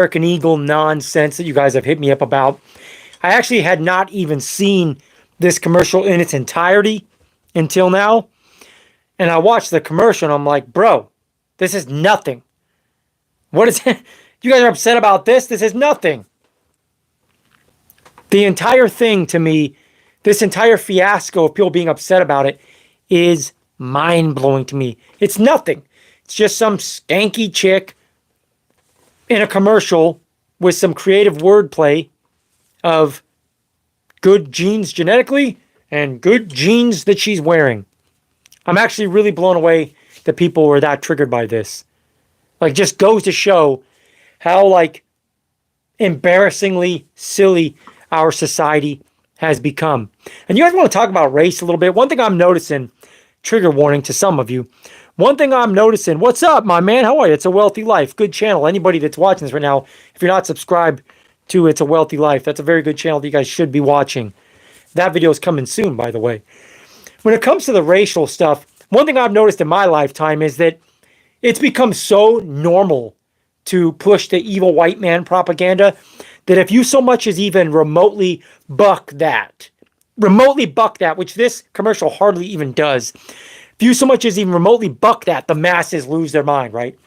American Eagle nonsense that you guys have hit me up about. I actually had not even seen this commercial in its entirety until now. And I watched the commercial and I'm like, bro, this is nothing. What is it? You guys are upset about this? This is nothing. The entire thing to me, this entire fiasco of people being upset about it is mind-blowing to me. It's nothing. It's just some skanky chick in a commercial with some creative wordplay of good genes genetically and good genes that she's wearing. I'm actually really blown away that people were that triggered by this. Like, just goes to show how, like, embarrassingly silly our society has become. And you guys want to talk about race a little bit? One thing I'm noticing, trigger warning to some of you. One thing I'm noticing, what's up, my man? How are you? It's a Wealthy Life. Good channel. Anybody that's watching this right now, if you're not subscribed to It's a Wealthy Life, that's a very good channel that you guys should be watching. That video is coming soon, by the way. When it comes to the racial stuff, one thing I've noticed in my lifetime is that it's become so normal to push the evil white man propaganda that if you so much as even remotely buck that, which this commercial hardly even does, if you so much as even remotely buck that, the masses lose their mind, right?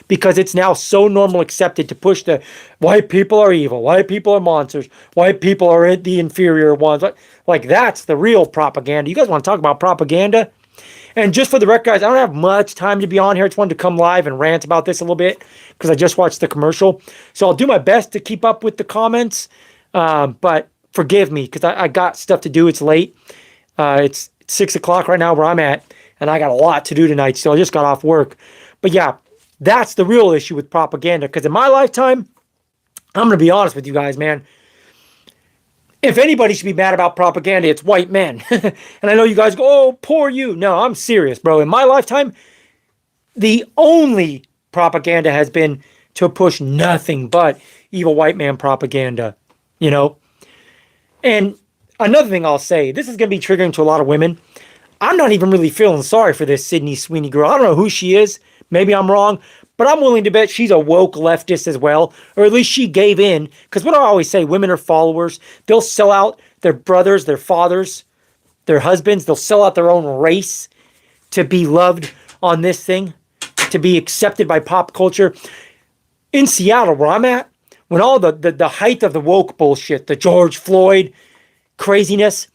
Because it's now so normal accepted to push the white people are evil, white people are monsters, white people are the inferior ones. Like, that's the real propaganda. You guys want to talk about propaganda? And just for the record, guys, I don't have much time to be on here. I just wanted to come live and rant about this a little bit because I just watched the commercial. So I'll do my best to keep up with the comments. But forgive me because I got stuff to do. It's late. It's 6 o'clock right now where I'm at. And I got a lot to do tonight. So I just got off work. But yeah, that's the real issue with propaganda. Because in my lifetime, I'm going to be honest with you guys, man. If anybody should be mad about propaganda, it's white men. And I know you guys go, oh, poor you. No, I'm serious, bro. In my lifetime, the only propaganda has been to push nothing but evil white man propaganda, you know? And another thing I'll say, this is going to be triggering to a lot of women. I'm not even really feeling sorry for this Sydney Sweeney girl. I don't know who she is. Maybe I'm wrong. But I'm willing to bet she's a woke leftist as well. Or at least she gave in. Because what do I always say? Women are followers. They'll sell out their brothers, their fathers, their husbands. They'll sell out their own race to be loved on this thing. To be accepted by pop culture. In Seattle, where I'm at, when all the height of the woke bullshit, the George Floyd craziness,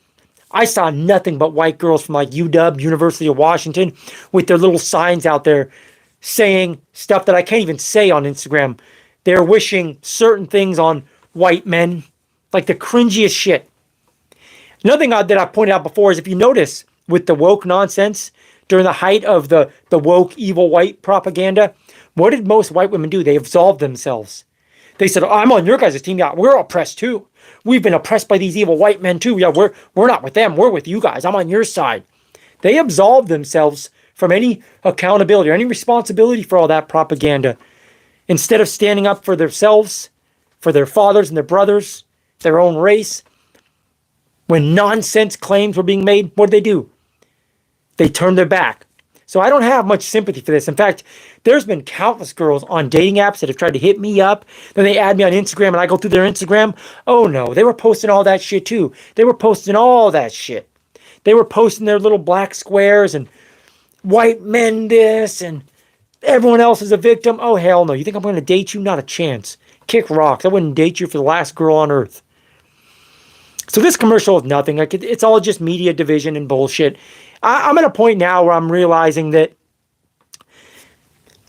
I saw nothing but white girls from like UW, University of Washington, with their little signs out there saying stuff that I can't even say on Instagram. They're wishing certain things on white men, like the cringiest shit. Another thing that I pointed out before is if you notice with the woke nonsense during the height of the woke evil white propaganda, what did most white women do? They absolved themselves. They said, oh, I'm on your guys' team. Yeah, we're oppressed too. We've been oppressed by these evil white men too. Yeah, we're not with them. We're with you guys. I'm on your side. They absolved themselves from any accountability or any responsibility for all that propaganda. Instead of standing up for themselves, for their fathers and their brothers, their own race, when nonsense claims were being made, what did they do? They turned their back. So I don't have much sympathy for this. In fact, there's been countless girls on dating apps that have tried to hit me up. Then they add me on Instagram and I go through their Instagram. Oh no, they were posting all that shit too. They were posting all that shit. They were posting their little black squares and white men this and everyone else is a victim. Oh, hell no. You think I'm going to date you? Not a chance. Kick rocks. I wouldn't date you for the last girl on earth. So this commercial is nothing. Like it's all just media division and bullshit. I'm at a point now where I'm realizing that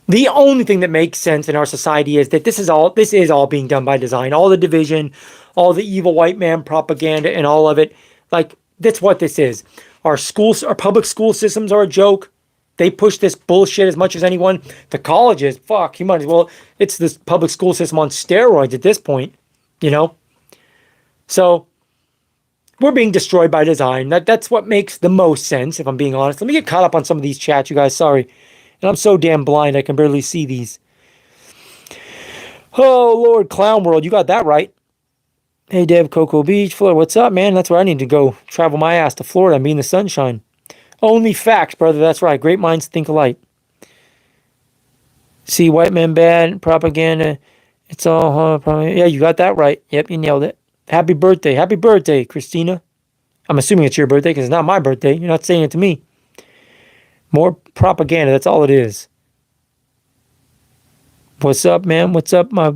the only thing that makes sense in our society is that this is all being done by design. All the division, all the evil white man propaganda and all of it. Like, that's what this is. Our schools, our public school systems are a joke. They push this bullshit as much as anyone. The colleges, fuck, you might as well. It's this public school system on steroids at this point, you know? So, we're being destroyed by design. That's what makes the most sense, if I'm being honest. Let me get caught up on some of these chats, you guys. Sorry. And I'm so damn blind, I can barely see these. Oh, Lord, Clown World, you got that right. Hey, Dev, Cocoa Beach, Florida. What's up, man? That's where I need to go. Travel my ass to Florida and be in the sunshine. Only facts, brother. That's right. Great minds think alike. See white men bad, propaganda, It's all, probably, yeah, you got that right. Yep, you nailed it. Happy birthday. Happy birthday, Christina. I'm assuming it's your birthday because it's not my birthday. You're not saying it to me. More propaganda. That's all it is. What's up, man? What's up, my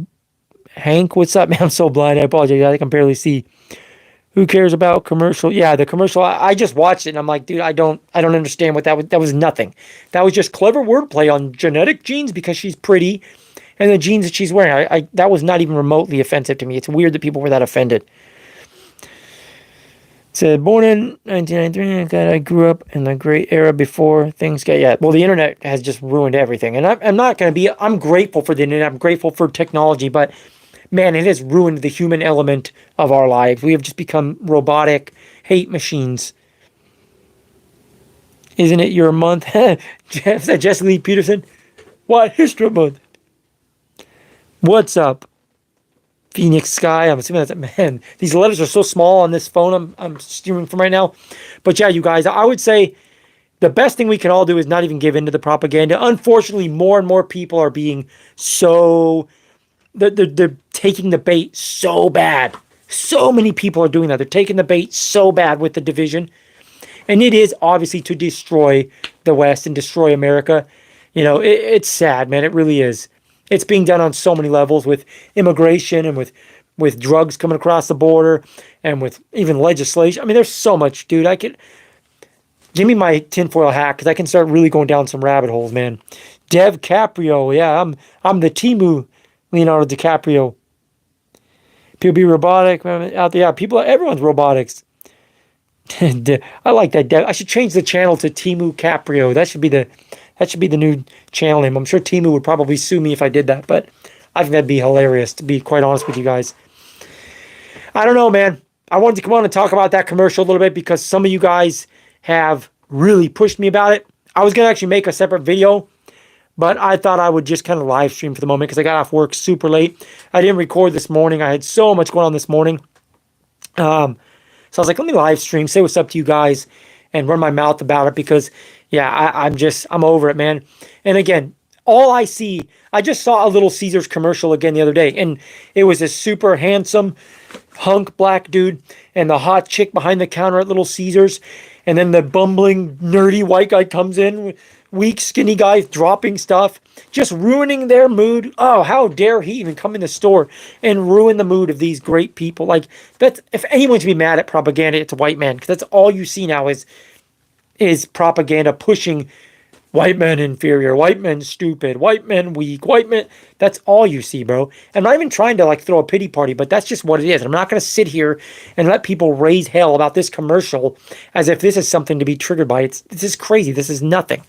Hank? What's up, man? I'm so blind. I apologize. I can barely see. Who cares about commercial? Yeah, the commercial. I just watched it and I'm like, dude, I don't understand what that was. That was nothing. That was just clever wordplay on genetic genes because she's pretty, and the jeans that she's wearing. That was not even remotely offensive to me. It's weird that people were that offended. Said, born in 1993, God, I grew up in the great era before things got, yeah. Well, the internet has just ruined everything. And I'm not going to be, I'm grateful for the internet. I'm grateful for technology, but man, it has ruined the human element of our lives. We have just become robotic hate machines. Isn't it your month? Said Jesse Lee Peterson. What? History Month. What's up? Phoenix Sky. I'm assuming that's, man, these letters are so small on this phone I'm steering from right now. But yeah, you guys, I would say the best thing we can all do is not even give in to the propaganda. Unfortunately, more and more people are being so, they're taking the bait so bad. So many people are doing that. They're taking the bait so bad with the division. And it is obviously to destroy the West and destroy America. You know, it's sad, man. It really is. It's being done on so many levels with immigration and with drugs coming across the border and with even legislation. I mean, there's so much, dude. Give me my tinfoil hat because I can start really going down some rabbit holes, man. Dev Caprio, yeah, I'm the Timu Leonardo DiCaprio. People be robotic out there. Yeah, everyone's robotics. I like that. I should change the channel to Timu Caprio. That should be the new channel name. I'm sure Timu would probably sue me if I did that, but I think that'd be hilarious, to be quite honest with you guys. I don't know, man. I wanted to come on and talk about that commercial a little bit because some of you guys have really pushed me about it. I was going to actually make a separate video, but I thought I would just kind of live stream for the moment because I got off work super late. I didn't record this morning. I had so much going on this morning. So I was like, let me live stream, say what's up to you guys, and run my mouth about it because, yeah, I'm over it, man. And again, all I see, I just saw a Little Caesars commercial again the other day, and it was a super handsome hunk black dude and the hot chick behind the counter at Little Caesars, and then the bumbling, nerdy white guy comes in, weak, skinny guy dropping stuff, just ruining their mood. Oh, how dare he even come in the store and ruin the mood of these great people. Like, that's, if anyone should be mad at propaganda, it's a white man, because that's all you see now is propaganda pushing white men inferior, white men stupid, white men weak, white men. That's all you see, bro. I'm not even trying to like throw a pity party, but that's just what it is. I'm not going to sit here and let people raise hell about this commercial as if this is something to be triggered by. This is crazy. This is nothing.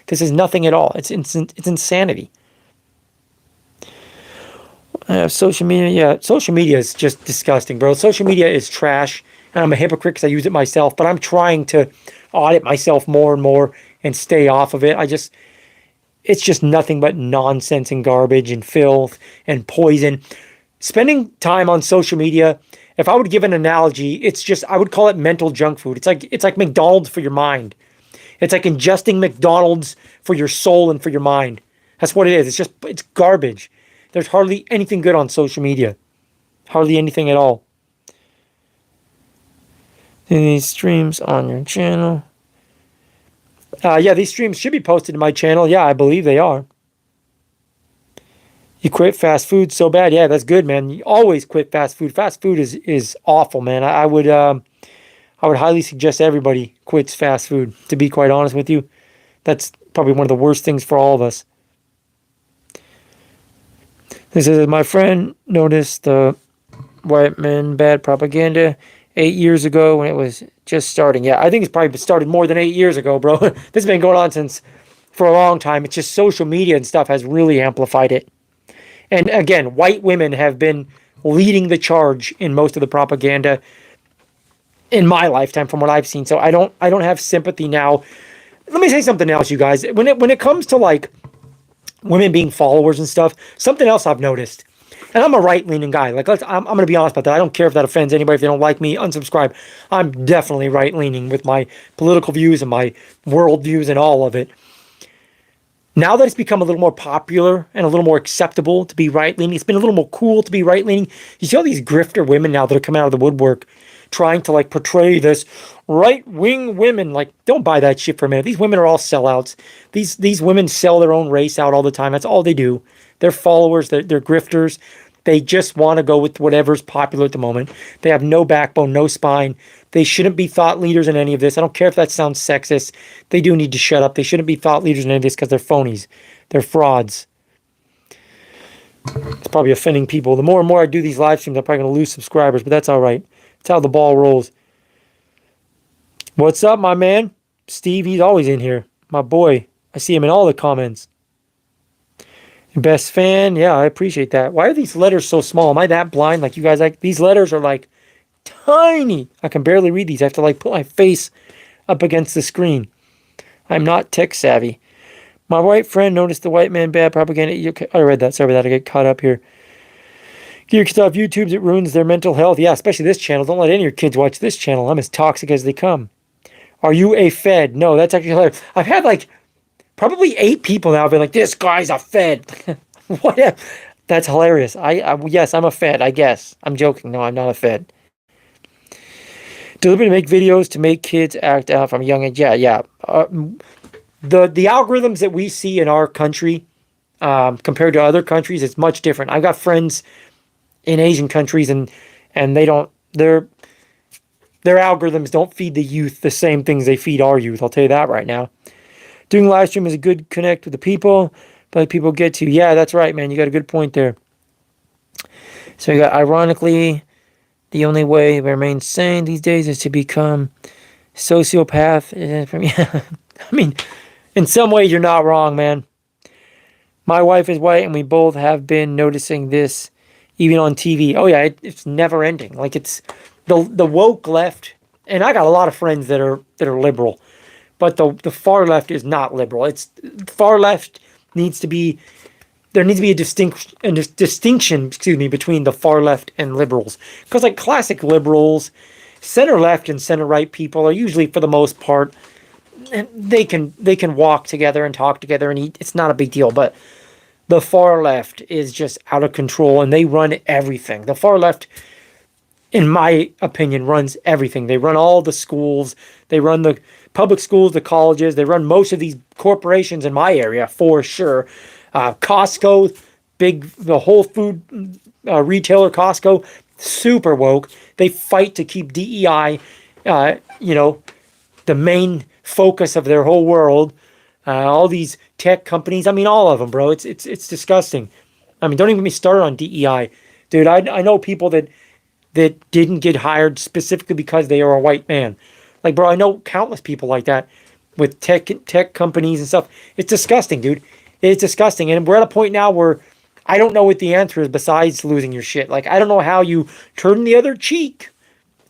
This is nothing at all. It's insanity. Social media. Yeah, social media is just disgusting, bro. Social media is trash, and I'm a hypocrite because I use it myself, but I'm trying to audit myself more and more and stay off of it. It's just nothing but nonsense and garbage and filth and poison. Spending time on social media, if I would give an analogy, I would call it mental junk food. It's like McDonald's for your mind. It's like ingesting McDonald's for your soul and for your mind. That's what it is. It's garbage. There's hardly anything good on social media. Hardly anything at all. These streams on your channel. Yeah, these streams should be posted to my channel. Yeah, I believe they are. You quit fast food so bad. Yeah, that's good, man. You always quit fast food. Fast food is awful, man. I would highly suggest everybody quits fast food, to be quite honest with you. That's probably one of the worst things for all of us. This is, my friend noticed the white men bad propaganda 8 years ago when it was just starting. Yeah, I think it's probably started more than 8 years ago, bro. This has been going on for a long time. It's just social media and stuff has really amplified it. And again, white women have been leading the charge in most of the propaganda in my lifetime from what I've seen. So I don't have sympathy now. Let me say something else, you guys. When it comes to like women being followers and stuff, something else I've noticed. And I'm a right-leaning guy. Like, I'm going to be honest about that. I don't care if that offends anybody. If they don't like me, unsubscribe. I'm definitely right-leaning with my political views and my world views and all of it. Now that it's become a little more popular and a little more acceptable to be right-leaning, it's been a little more cool to be right-leaning. You see all these grifter women now that are coming out of the woodwork trying to like portray this right-wing women. Like, don't buy that shit for a minute. These women are all sellouts. These women sell their own race out all the time. That's all they do. They're followers. They're grifters. They just want to go with whatever's popular at the moment. They have no backbone, no spine. They shouldn't be thought leaders in any of this. I don't care if that sounds sexist. They do need to shut up. They shouldn't be thought leaders in any of this because they're phonies. They're frauds. It's probably offending people. The more and more I do these live streams, I'm probably going to lose subscribers, but that's all right. That's how the ball rolls. What's up, my man? Steve, he's always in here. My boy. I see him in all the comments. Best fan. Yeah, I appreciate that. Why are these letters so small? Am I that blind? Like, you guys, like, these letters are like tiny. I can barely read these. I have to like put my face up against the screen. I'm not tech savvy. My white friend noticed the white man bad propaganda. I read that. Sorry about that. I get caught up here. Get your stuff YouTube's. It ruins their mental health. Yeah, especially this channel. Don't let any of your kids watch this channel. I'm as toxic as they come. Are you a Fed? No, that's actually hilarious. I've had like probably 8 people now have been like, this guy's a Fed. What? That's hilarious. Yes, I'm a Fed, I guess. I'm joking. No, I'm not a Fed. Deliberately make videos to make kids act out from a young age. Yeah. The algorithms that we see in our country compared to other countries, it's much different. I've got friends in Asian countries and they don't, their algorithms don't feed the youth the same things they feed our youth. I'll tell you that right now. Doing live stream is a good connect with the people, but people get to. Yeah, that's right, man. You got a good point there. So you got, ironically, the only way to remain sane these days is to become sociopath. I mean, in some ways, you're not wrong, man. My wife is white, and we both have been noticing this, even on TV. Oh yeah, it's never ending. Like, it's the woke left, and I got a lot of friends that are liberal, but the far left is not liberal. It's far left needs to be. There needs to be a distinction, between the far left and liberals. Because like classic liberals, center left and center right people are usually, for the most part, they can walk together and talk together and eat. It's not a big deal. But the far left is just out of control and they run everything. The far left, in my opinion, runs everything. They run all the schools. They run the public schools, the colleges. They run most of these corporations in my area, for sure. Costco, the whole food retailer Costco, super woke. They fight to keep DEI, the main focus of their whole world. All these tech companies, I mean, all of them, bro. It's disgusting. I mean, don't even get me started on DEI, dude. I know people that didn't get hired specifically because they are a white man. Like, bro, I know countless people like that with tech companies and stuff. It's disgusting, dude. It's disgusting. And we're at a point now where I don't know what the answer is besides losing your shit. Like, I don't know how you turn the other cheek.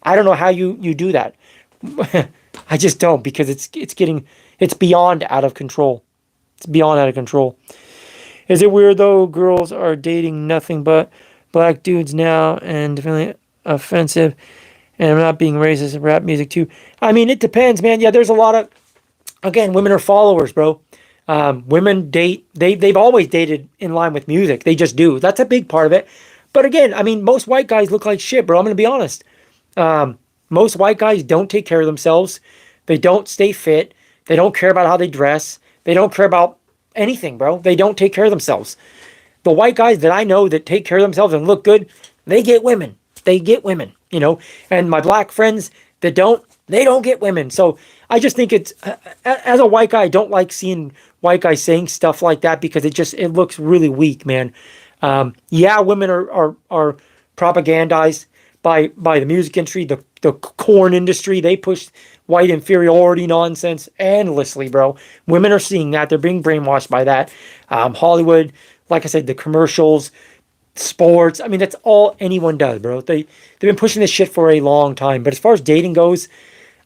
I don't know how you do that. I just don't, because it's beyond out of control. It's beyond out of control. Is it weird though? Girls are dating nothing but black dudes now and definitely offensive. And I'm not being racist in rap music too. I mean, it depends, man. Yeah, there's a lot of, again, women are followers, bro. Women date, they've always dated in line with music. They just do. That's a big part of it. But again, I mean, most white guys look like shit, bro. I'm going to be honest. Most white guys don't take care of themselves. They don't stay fit. They don't care about how they dress. They don't care about anything, bro. They don't take care of themselves. The white guys that I know that take care of themselves and look good, they get women. They get women, And my black friends that don't, they don't get women. So I just think it's, as a white guy, I don't like seeing white guys saying stuff like that because it looks really weak, man. Yeah, women are propagandized by the music industry, the corn industry. They push white inferiority nonsense endlessly, bro. Women are seeing that. They're being brainwashed by that. Hollywood, like I said, the commercials, sports. I mean, that's all anyone does, bro. They've been pushing this shit for a long time. But as far as dating goes,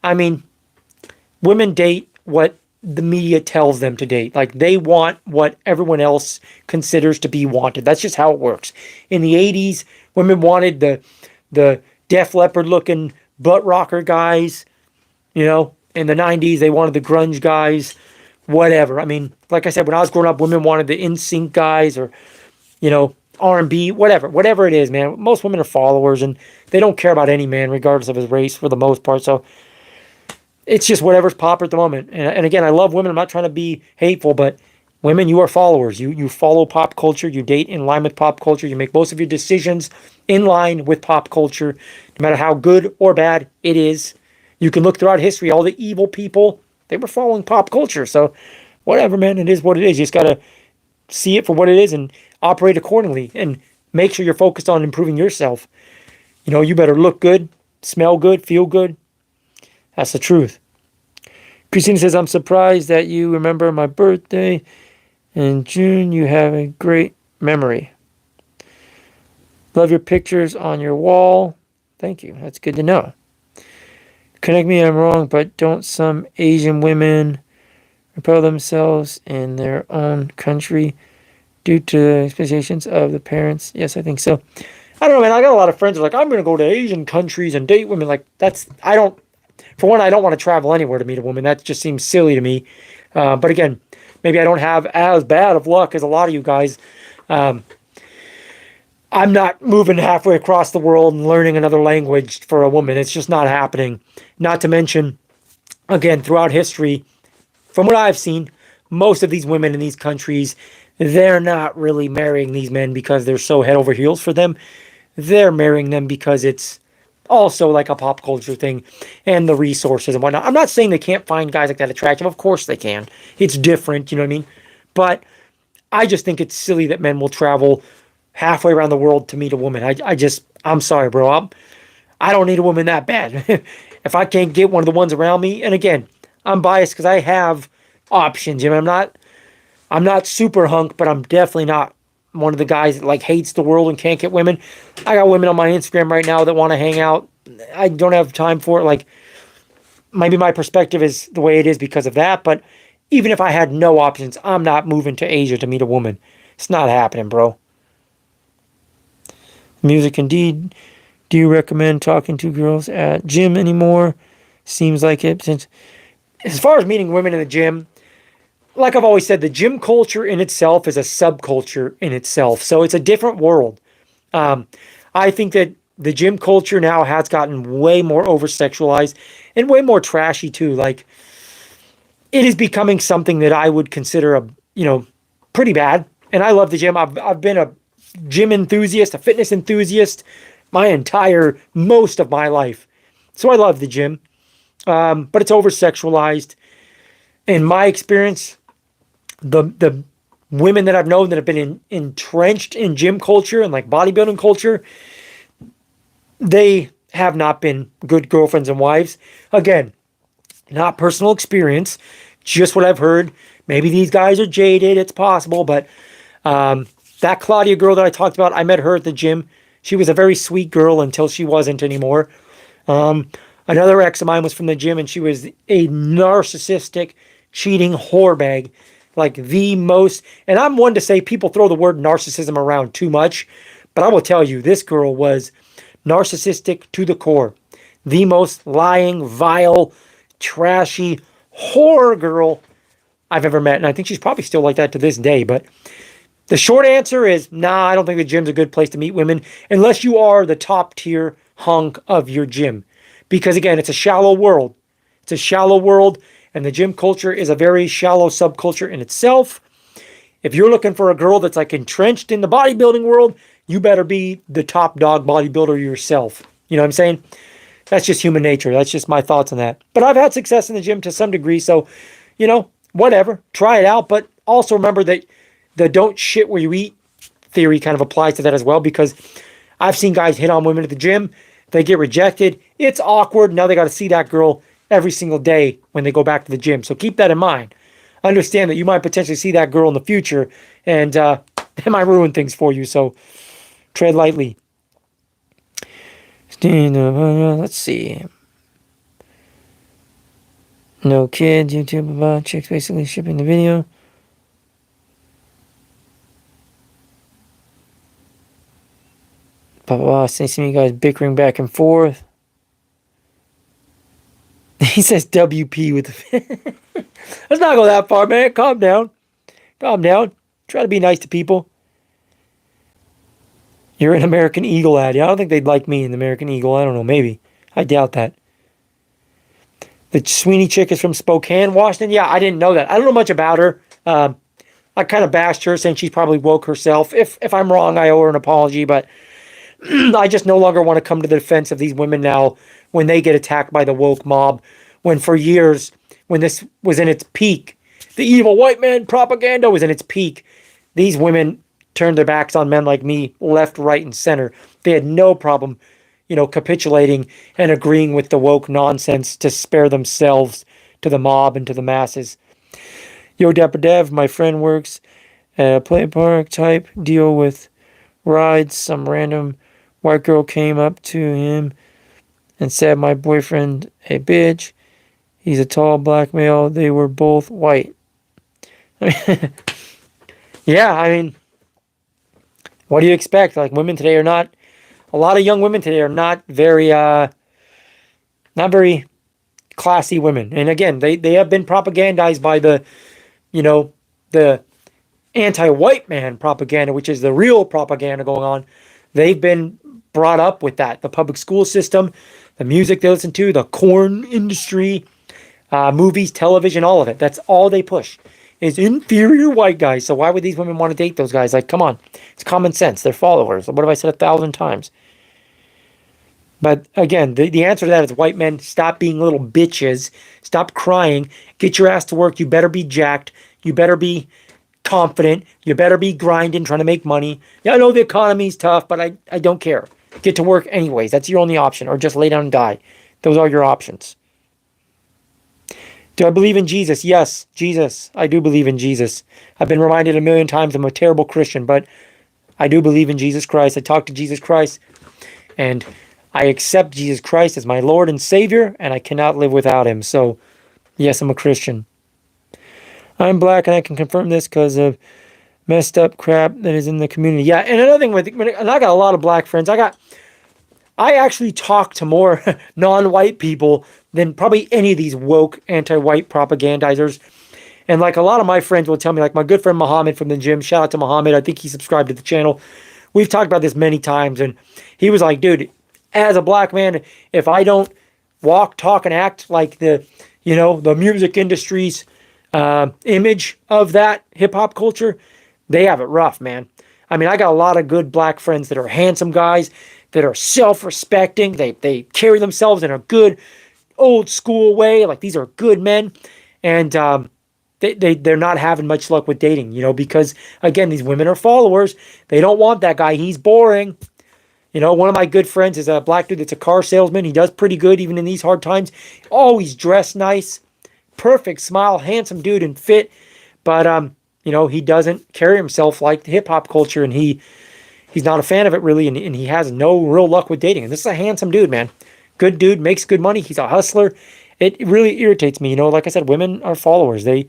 I mean, women date what the media tells them to date. Like, they want what everyone else considers to be wanted. That's just how it works. In the 80s, women wanted the Def Leppard looking butt rocker guys. In the 90s, they wanted the grunge guys whatever. I mean, like I said, when I was growing up, women wanted the NSYNC guys or, you know, R&B, whatever it is, man. Most women are followers and they don't care about any man, regardless of his race for the most part. So it's just whatever's popular at the moment. And again, I love women. I'm not trying to be hateful, but women, you are followers. You follow pop culture. You date in line with pop culture. You make most of your decisions in line with pop culture, no matter how good or bad it is. You can look throughout history, all the evil people, they were following pop culture. So whatever, man, it is what it is. You just got to see it for what it is and operate accordingly and make sure you're focused on improving yourself. You know, you better look good, smell good, feel good. That's the truth. Christina says, I'm surprised that you remember my birthday in June. You have a great memory. Love your pictures on your wall. Thank you. That's good to know. Connect me, I'm wrong, but don't some Asian women repel themselves in their own country due to the expectations of the parents? Yes, I think so. I don't know, man. I got a lot of friends who are like, I'm going to go to Asian countries and date women. Like, for one, I don't want to travel anywhere to meet a woman. That just seems silly to me. But again, maybe I don't have as bad of luck as a lot of you guys. I'm not moving halfway across the world and learning another language for a woman. It's just not happening. Not to mention, again, throughout history, from what I've seen, most of these women in these countries, they're not really marrying these men because they're so head over heels for them. They're marrying them because it's also like a pop culture thing and the resources and whatnot. I'm not saying they can't find guys like that attractive. Of course they can. It's different, you know what I mean? But I just think it's silly that men will travel halfway around the world to meet a woman. I'm sorry, bro. I don't need a woman that bad. If I can't get one of the ones around me, and again, I'm biased because I have options. You know, I'm not super hunk, but I'm definitely not one of the guys that like hates the world and can't get women. I got women on my Instagram right now that want to hang out. I don't have time for it. Like, maybe my perspective is the way it is because of that, but even if I had no options, I'm not moving to Asia to meet a woman. It's not happening, bro. Music indeed. Do you recommend talking to girls at gym anymore? Seems like it. Since as far as meeting women in the gym, like I've always said, the gym culture in itself is a subculture in itself. So it's a different world. I think that the gym culture now has gotten way more over-sexualized and way more trashy too. Like, it is becoming something that I would consider pretty bad. And I love the gym. I've been a gym enthusiast, a fitness enthusiast, most of my life. So I love the gym. But it's over-sexualized. In my experience, the women that I've known that have been entrenched in gym culture and like bodybuilding culture, they have not been good girlfriends and wives. Again, not personal experience, just what I've heard. Maybe these guys are jaded, it's possible, but that Claudia girl that I talked about, I met her at the gym. She was a very sweet girl until she wasn't anymore. Another ex of mine was from the gym, and she was a narcissistic, cheating whore bag. Like the most, and I'm one to say people throw the word narcissism around too much, but I will tell you, this girl was narcissistic to the core. The most lying, vile, trashy, whore girl I've ever met. And I think she's probably still like that to this day. But the short answer is, nah, I don't think the gym's a good place to meet women unless you are the top tier hunk of your gym. Because again, it's a shallow world. It's a shallow world, and the gym culture is a very shallow subculture in itself. If you're looking for a girl that's like entrenched in the bodybuilding world, you better be the top dog bodybuilder yourself. You know what I'm saying? That's just human nature. That's just my thoughts on that. But I've had success in the gym to some degree, so, whatever. Try it out, but also remember that the don't shit where you eat theory kind of applies to that as well, because I've seen guys hit on women at the gym. They get rejected. It's awkward. Now they got to see that girl every single day when they go back to the gym. So keep that in mind. Understand that you might potentially see that girl in the future, and it might ruin things for you. So tread lightly. Let's see. No kids, YouTube about chicks basically shipping the video. Blah, blah, blah. See you guys bickering back and forth. He says WP with the. Let's not go that far, man. Calm down. Calm down. Try to be nice to people. You're an American Eagle ad. Yeah, I don't think they'd like me in the American Eagle. I don't know. Maybe. I doubt that. The Sweeney chick is from Spokane, Washington. Yeah, I didn't know that. I don't know much about her. I kind of bashed her, saying she's probably woke herself. If I'm wrong, I owe her an apology. But I just no longer want to come to the defense of these women now when they get attacked by the woke mob. When for years, when this was in its peak, the evil white man propaganda was in its peak, these women turned their backs on men like me, left, right, and center. They had no problem, capitulating and agreeing with the woke nonsense to spare themselves to the mob and to the masses. Yo, Dapper Dev, my friend works at a play park type deal with rides. Some random white girl came up to him and said, "My boyfriend, a bitch. He's a tall black male." They were both white. Yeah, I mean, what do you expect? Like, women today are not, a lot of young women today are not very classy women. And again, they have been propagandized by the, the anti-white man propaganda, which is the real propaganda going on. They've been brought up with that. The public school system, the music they listen to, the corn industry, movies, television, all of it. That's all they push is inferior white guys. So why would these women want to date those guys? Like, come on. It's common sense. They're followers. What have I said 1,000 times? But again, the answer to that is white men, stop being little bitches. Stop crying. Get your ass to work. You better be jacked. You better be confident. You better be grinding, trying to make money. Yeah, I know the economy's tough, but I don't care. Get to work anyways. That's your only option. Or just lay down and die. Those are your options. Do I believe in Jesus? Yes, Jesus. I do believe in Jesus. I've been reminded a million times I'm a terrible Christian, but I do believe in Jesus Christ. I talk to Jesus Christ, and I accept Jesus Christ as my Lord and Savior, and I cannot live without him. So, yes, I'm a Christian. I'm black, and I can confirm this because of messed up crap that is in the community. Yeah, and another thing, and I got a lot of black friends. I actually talk to more non-white people than probably any of these woke anti-white propagandizers. And like a lot of my friends will tell me, like my good friend Muhammad from the gym, shout out to Muhammad. I think he subscribed to the channel. We've talked about this many times. And he was like, dude, as a black man, if I don't walk, talk, and act like the music industry's image of that hip hop culture, they have it rough, man. I mean, I got a lot of good black friends that are handsome guys, that are self-respecting. They carry themselves in a good old school way. Like, these are good men. And they're not having much luck with dating, because again, these women are followers. They don't want that guy. He's boring. One of my good friends is a black dude that's a car salesman. He does pretty good even in these hard times. Always dressed nice, perfect smile, handsome dude and fit. But he doesn't carry himself like the hip hop culture, and he's not a fan of it really, and he has no real luck with dating. And this is a handsome dude, man. Good dude, makes good money. He's a hustler. It really irritates me. Like I said, women are followers. They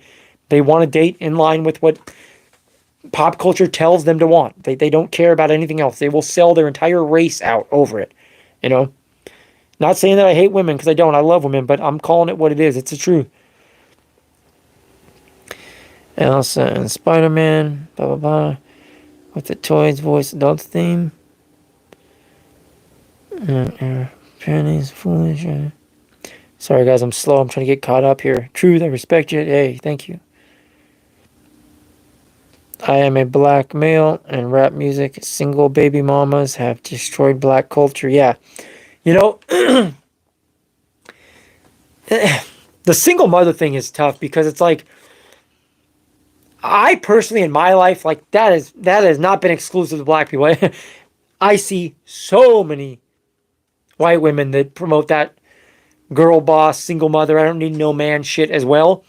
want to date in line with what pop culture tells them to want. They don't care about anything else. They will sell their entire race out over it. Not saying that I hate women, because I don't. I love women, but I'm calling it what it is. It's the truth. Elsa and Spider-Man, blah, blah, blah. With the toys, voice, adult theme. Pennies, foolish. Sorry, guys, I'm slow. I'm trying to get caught up here. Truth, I respect you. Hey, thank you. I am a black male, and rap music, single baby mamas have destroyed black culture. Yeah. The single mother thing is tough, because it's like, I personally, in my life, like, that has not been exclusive to black people. I see so many white women that promote that girl boss, single mother, I don't need no man shit as well.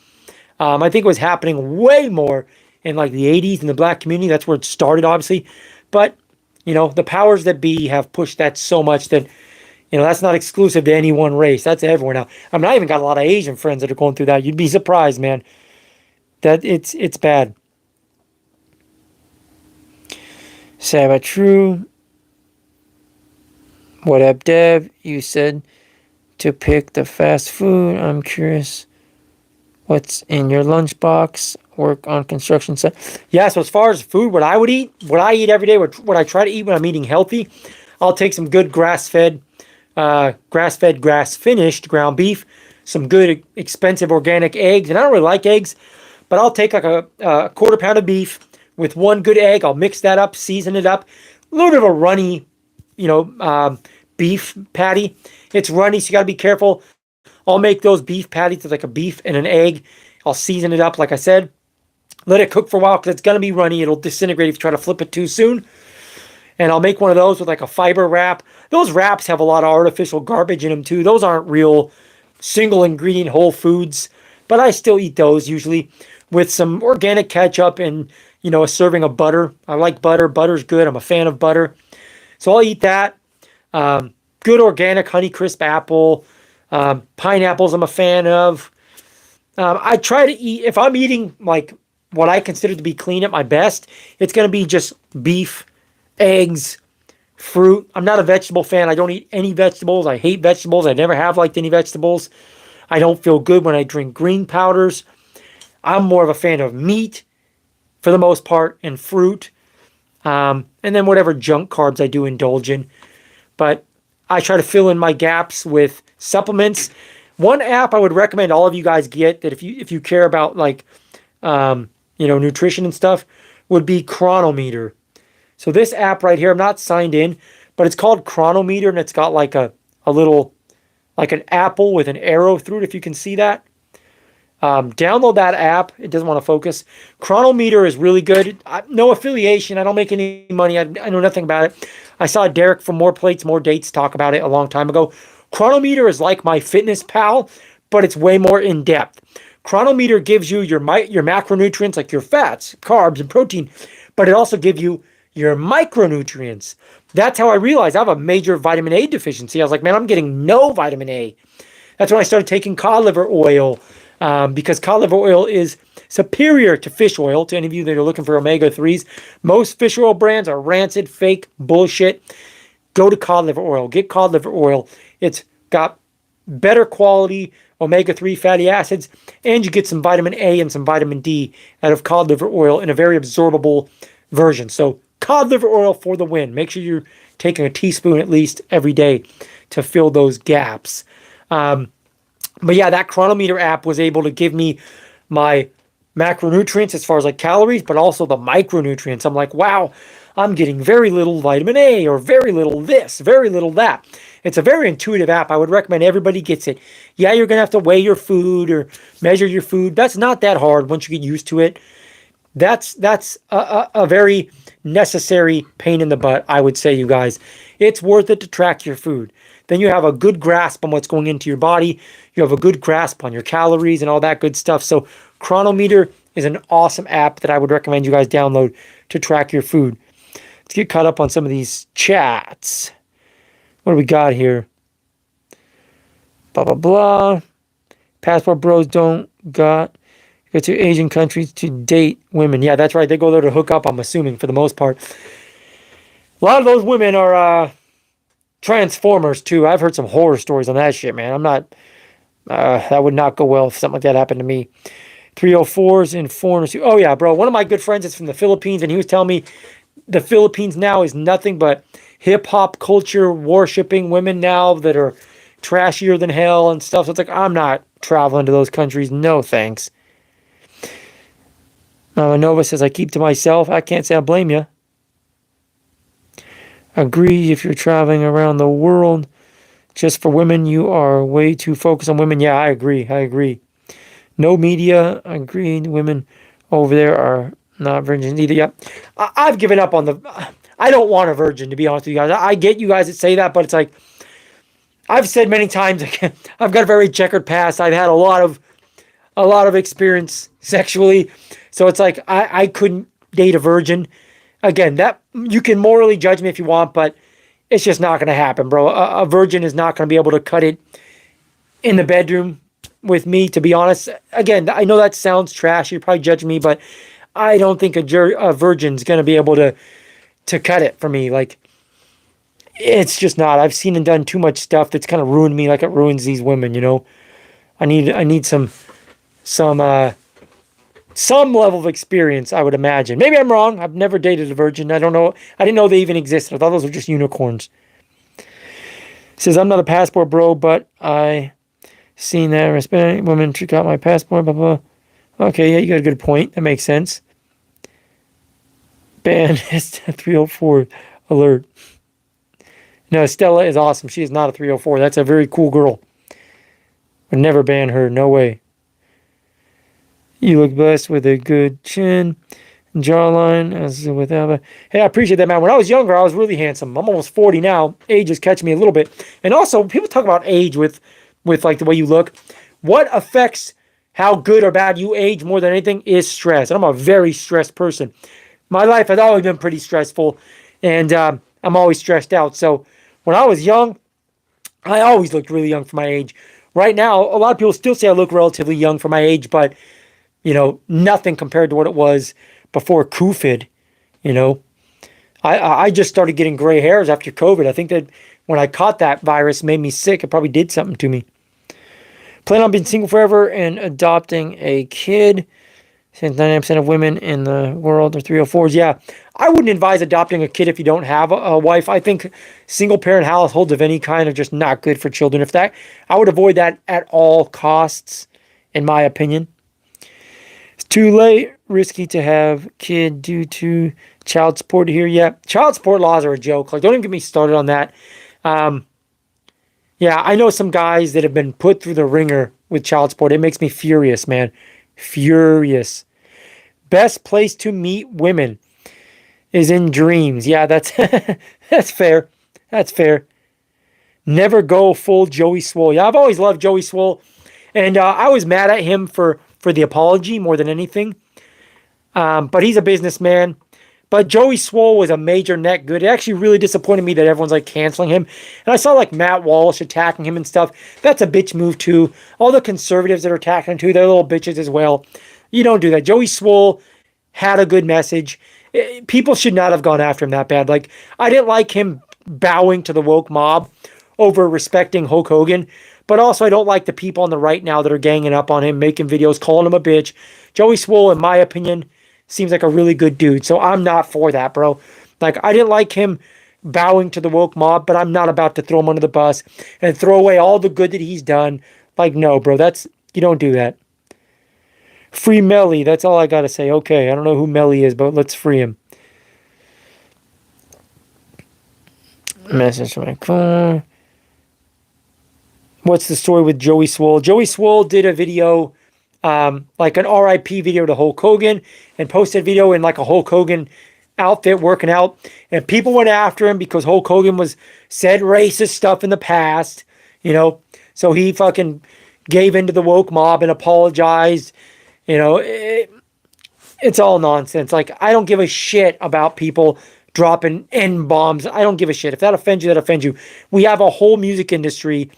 I think it was happening way more in like the 80s in the black community. That's where it started, obviously. But, the powers that be have pushed that so much that, that's not exclusive to any one race. That's everywhere now. I mean, I even got a lot of Asian friends that are going through that. You'd be surprised, man. That it's bad. Sad but true. What up, Dev? You said to pick the fast food. I'm curious what's in your lunchbox. Work on construction site. Yeah, so as far as food, what I eat every day, what I try to eat when I'm eating healthy, I'll take some good grass-fed, grass-finished ground beef, some good expensive organic eggs. And I don't really like eggs, but I'll take like a quarter pound of beef with one good egg. I'll mix that up, season it up. A little bit of a runny, beef patty. It's runny, so you got to be careful. I'll make those beef patties with like a beef and an egg. I'll season it up, like I said. Let it cook for a while because it's going to be runny. It'll disintegrate if you try to flip it too soon. And I'll make one of those with like a fiber wrap. Those wraps have a lot of artificial garbage in them too. Those aren't real single ingredient whole foods. But I still eat those usually with some organic ketchup and, a serving of butter. I like butter. Butter's good. I'm a fan of butter. So I'll eat that. Good organic Honeycrisp apple. Pineapples I'm a fan of. I try to eat, if I'm eating like what I consider to be clean at my best, it's going to be just beef, eggs, fruit. I'm not a vegetable fan. I don't eat any vegetables. I hate vegetables. I never have liked any vegetables. I don't feel good when I drink green powders. I'm more of a fan of meat for the most part and fruit. And then whatever junk carbs I do indulge in. But I try to fill in my gaps with supplements. One app I would recommend all of you guys get that if you care about like nutrition and stuff would be Chronometer. So this app right here, I'm not signed in, but it's called Chronometer and it's got like a little like an apple with an arrow through it, if you can see that. Download that app. It doesn't want to focus. Chronometer is really good. No affiliation. I don't make any money. I know nothing about it. I saw Derek from More Plates, More Dates talk about it a long time ago. Chronometer is like my Fitness Pal, but it's way more in depth. Chronometer gives you your macronutrients like your fats, carbs, and protein, but it also gives you your micronutrients. That's how I realized I have a major vitamin A deficiency. I was like, man, I'm getting no vitamin A. That's when I started taking cod liver oil because cod liver oil is superior to fish oil. To any of you that are looking for omega-3s, most fish oil brands are rancid, fake, bullshit. Go to cod liver oil. Get cod liver oil. It's got better quality omega-3 fatty acids, and you get some vitamin A and some vitamin D out of cod liver oil in a very absorbable version. So cod liver oil for the win. Make sure you're taking a teaspoon at least every day to fill those gaps. But yeah, that Chronometer app was able to give me my macronutrients as far as like calories, but also the micronutrients. I'm like, wow, I'm getting very little vitamin A or very little this, very little that. It's a very intuitive app. I would recommend everybody gets it. Yeah, you're going to have to weigh your food or measure your food. That's not that hard once you get used to it. That's a very necessary pain in the butt, I would say, you guys. It's worth it to track your food. Then you have a good grasp on what's going into your body. You have a good grasp on your calories and all that good stuff. So Chronometer is an awesome app that I would recommend you guys download to track your food. Let's get caught up on some of these chats. What do we got here? Blah, blah, blah. Passport bros don't go to Asian countries to date women. Yeah, that's right. They go there to hook up, I'm assuming, for the most part. A lot of those women are transformers, too. I've heard some horror stories on that shit, man. I'm not... that would not go well if something like that happened to me. 304s and foreigners. Oh, yeah, bro. One of my good friends is from the Philippines, and he was telling me the Philippines now is nothing but hip-hop culture, worshipping women now that are trashier than hell and stuff. So it's like, I'm not traveling to those countries. No, thanks. Nova says, I keep to myself. I can't say I blame you. Agree if you're traveling around the world just for women, you are way too focused on women. Yeah, I agree. No media. Agreed. Women over there are not virgins either. Yeah, I've given up on the... I don't want a virgin, to be honest with you guys. I get you guys that say that, but it's like... I've said many times, I've got a very checkered past. I've had a lot of experience sexually. So it's like, I couldn't date a virgin. Again, that you can morally judge me if you want, but it's just not going to happen, bro. A virgin is not going to be able to cut it in the bedroom with me, to be honest. Again, I know that sounds trash. You're probably judging me, but I don't think a virgin's going to be able to cut it for me. Like, It's just not. I've seen and done too much stuff that's kind of ruined me like it ruins these women, you know. I need some some level of experience, I would imagine. Maybe I'm wrong. I've never dated a virgin. I don't know. I didn't know they even existed. I thought those were just unicorns. Says, I'm not a passport bro, but I seen that Hispanic women got my passport, blah, blah. Okay, yeah, you got a good point. That makes sense. Ban is 304 alert. No, Stella is awesome. She is not a 304. That's a very cool girl. Would never ban her. No way. You look blessed with a good chin and jawline. As with Ava. Hey, I appreciate that, man. When I was younger, I was really handsome. I'm almost 40 now. Age is catching me a little bit. And also, people talk about age with like the way you look. What affects how good or bad you age more than anything is stress. And I'm a very stressed person. My life has always been pretty stressful. And I'm always stressed out. So when I was young, I always looked really young for my age. Right now, a lot of people still say I look relatively young for my age, but, you know, nothing compared to what it was before COVID, you know. I just started getting gray hairs after COVID. I think that when I caught that virus, it made me sick. It probably did something to me. Plan on being single forever and adopting a kid. Since 99% of women in the world are 304s. Yeah, I wouldn't advise adopting a kid if you don't have a wife. I think single parent households of any kind are just not good for children. I would avoid that at all costs, in my opinion. It's too late, risky to have kid due to child support here. Yeah, child support laws are a joke. Like, don't even get me started on that. Yeah, I know some guys that have been put through the ringer with child support. It makes me furious, man. Furious. Best place to meet women is in dreams. Yeah, that's that's fair. That's fair. Never go full Joey Swole. Yeah, I've always loved Joey Swole, and I was mad at him for the apology more than anything. But he's a businessman. But Joey Swole was a major net good. It actually really disappointed me that everyone's like canceling him. And I saw like Matt Walsh attacking him and stuff. That's a bitch move too. All the conservatives that are attacking him too, they're little bitches as well. You don't do that. Joey Swole had a good message. People should not have gone after him that bad. Like, I didn't like him bowing to the woke mob over respecting Hulk Hogan. But also, I don't like the people on the right now that are ganging up on him, making videos, calling him a bitch. Joey Swole, in my opinion, seems like a really good dude. So I'm not for that, bro. Like, I didn't like him bowing to the woke mob, but I'm not about to throw him under the bus and throw away all the good that he's done. Like, no, bro, you don't do that. Free Melly, that's all I gotta say. Okay, I don't know who Melly is, but let's free him. Message from my car. What's the story with Joey Swole? Joey Swole did a video, like an RIP video to Hulk Hogan, and posted a video in like a Hulk Hogan outfit working out. And people went after him because Hulk Hogan said racist stuff in the past, you know. So he fucking gave into the woke mob and apologized. You know, it's all nonsense. Like, I don't give a shit about people dropping N-bombs. I don't give a shit. If that offends you, that offends you. We have a whole music industry,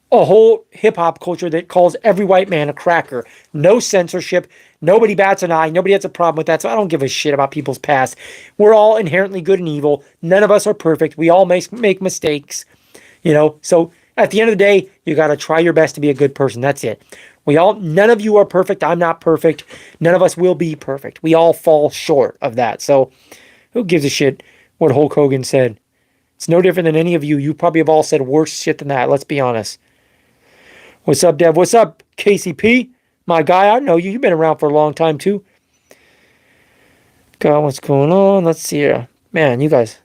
a whole hip-hop culture that calls every white man a cracker. No censorship. Nobody bats an eye. Nobody has a problem with that. So I don't give a shit about people's past. We're all inherently good and evil. None of us are perfect. We all make mistakes. You know, so at the end of the day, you got to try your best to be a good person. That's it. None of you are perfect. I'm not perfect. None of us will be perfect. We all fall short of that. So who gives a shit what Hulk Hogan said? It's no different than any of you. You probably have all said worse shit than that. Let's be honest. What's up, Dev? What's up, KCP? My guy, I know you. You've been around for a long time, too. God, what's going on? Let's see here. Man, you guys.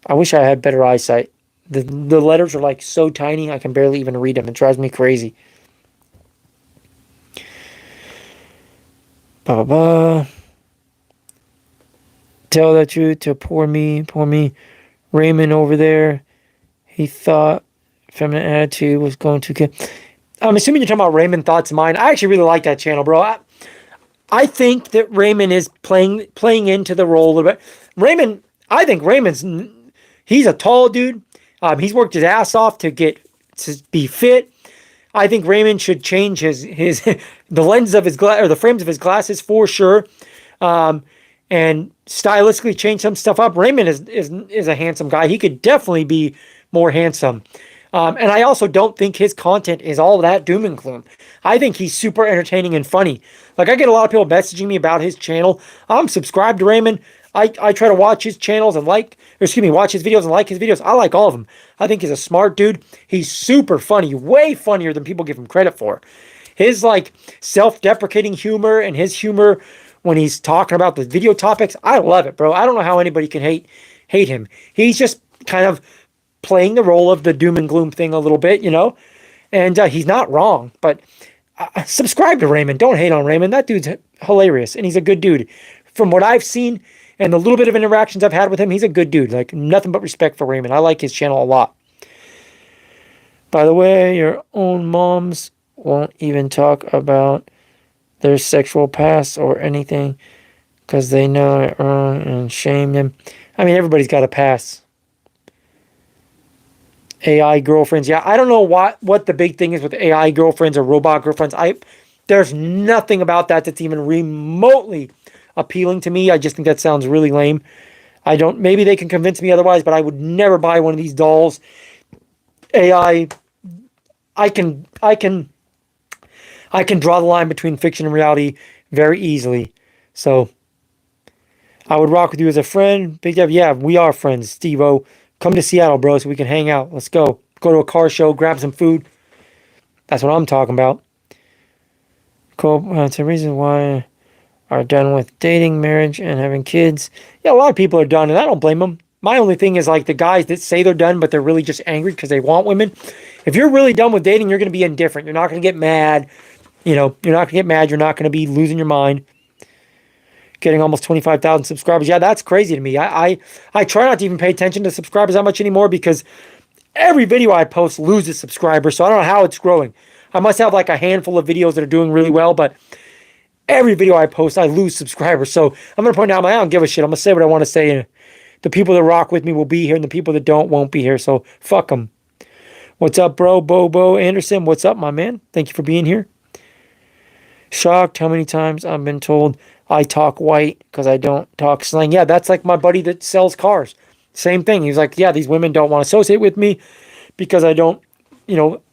I wish I had better eyesight. The letters are like so tiny, I can barely even read them. It drives me crazy. Tell that truth to poor me. Raymond over there. He thought feminine attitude was going to get. I'm assuming you're talking about Raymond Thoughts Mine. I actually really like that channel, bro. I think that Raymond is playing into the role a little bit. I think he's a tall dude. He's worked his ass off to be fit. I think Raymond should change his the lenses of his glass or the frames of his glasses for sure, and stylistically change some stuff up. Raymond is a handsome guy. He could definitely be more handsome. And I also don't think his content is all that doom and gloom. I think he's super entertaining and funny. Like, I get a lot of people messaging me about his channel. I'm subscribed to Raymond. I try to watch his channels and watch his videos and like his videos. I like all of them. I think he's a smart dude. He's super funny, way funnier than people give him credit for. His like self-deprecating humor and his humor when he's talking about the video topics, I love it, bro. I don't know how anybody can hate him. He's just kind of playing the role of the doom and gloom thing a little bit, and he's not wrong. But subscribe to Raymond. Don't hate on Raymond. That dude's hilarious, and he's a good dude. From what I've seen and the little bit of interactions I've had with him, he's a good dude. Like, nothing but respect for Raymond. I like his channel a lot. By the way, your own moms won't even talk about their sexual past or anything because they know it wrong and shame them. I mean, everybody's got a past. AI girlfriends. Yeah, I don't know what the big thing is with AI girlfriends or robot girlfriends. There's nothing about that that's even remotely appealing to me. I just think that sounds really lame. Maybe they can convince me otherwise, but I would never buy one of these dolls. AI, I can draw the line between fiction and reality very easily. So I would rock with you as a friend. Big Dev, yeah, we are friends, Steve-O. Come to Seattle, bro, so we can hang out. Let's go. Go to a car show, grab some food. That's what I'm talking about. Cool. It's a reason why are done with dating, marriage, and having kids. Yeah, a lot of people are done, and I don't blame them. My only thing is like the guys that say they're done, but they're really just angry because they want women. If you're really done with dating, you're going to be indifferent. You're not going to get mad. You're not going to get mad. You're not going to be losing your mind. Getting almost 25,000 subscribers. Yeah, that's crazy to me. I try not to even pay attention to subscribers that much anymore because every video I post loses subscribers, so I don't know how it's growing. I must have like a handful of videos that are doing really well, but every video I post, I lose subscribers. So I'm going to point out, I don't give a shit. I'm going to say what I want to say, and the people that rock with me will be here, and the people that don't won't be here, so fuck them. What's up, bro? Bobo Anderson, what's up, my man? Thank you for being here. Shocked how many times I've been told I talk white because I don't talk slang. Yeah, that's like my buddy that sells cars. Same thing. He's like, yeah, these women don't want to associate with me because I don't,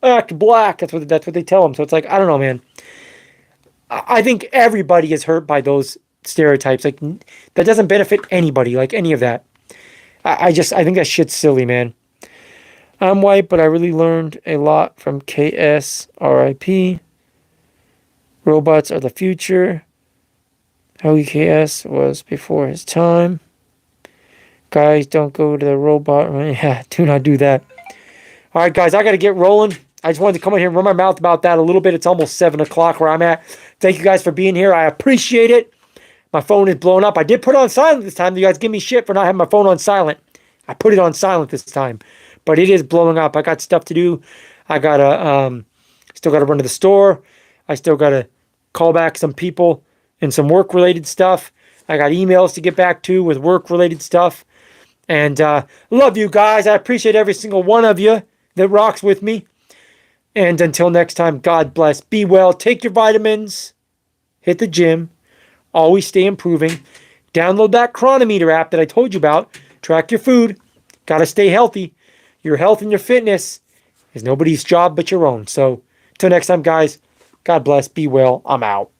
act black. That's what they tell them. So it's like, I don't know, man. I think everybody is hurt by those stereotypes. Like, that doesn't benefit anybody, like any of that. I think that shit's silly, man. I'm white, but I really learned a lot from KS, RIP. Robots are the future. KS was before his time. Guys, don't go to the robot. Yeah, do not do that. All right, guys, I got to get rolling. I just wanted to come in here and run my mouth about that a little bit. It's almost 7 o'clock where I'm at. Thank you guys for being here. I appreciate it. My phone is blowing up. I did put it on silent this time. You guys give me shit for not having my phone on silent. I put it on silent this time. But it is blowing up. I got stuff to do. I got to, still got to run to the store. I still got to call back some people and some work-related stuff. I got emails to get back to with work-related stuff. And love you guys. I appreciate every single one of you that rocks with me. And until next time, God bless. Be well. Take your vitamins. Hit the gym. Always stay improving. Download that Chronometer app that I told you about. Track your food. Got to stay healthy. Your health and your fitness is nobody's job but your own. So until next time, guys, God bless. Be well. I'm out.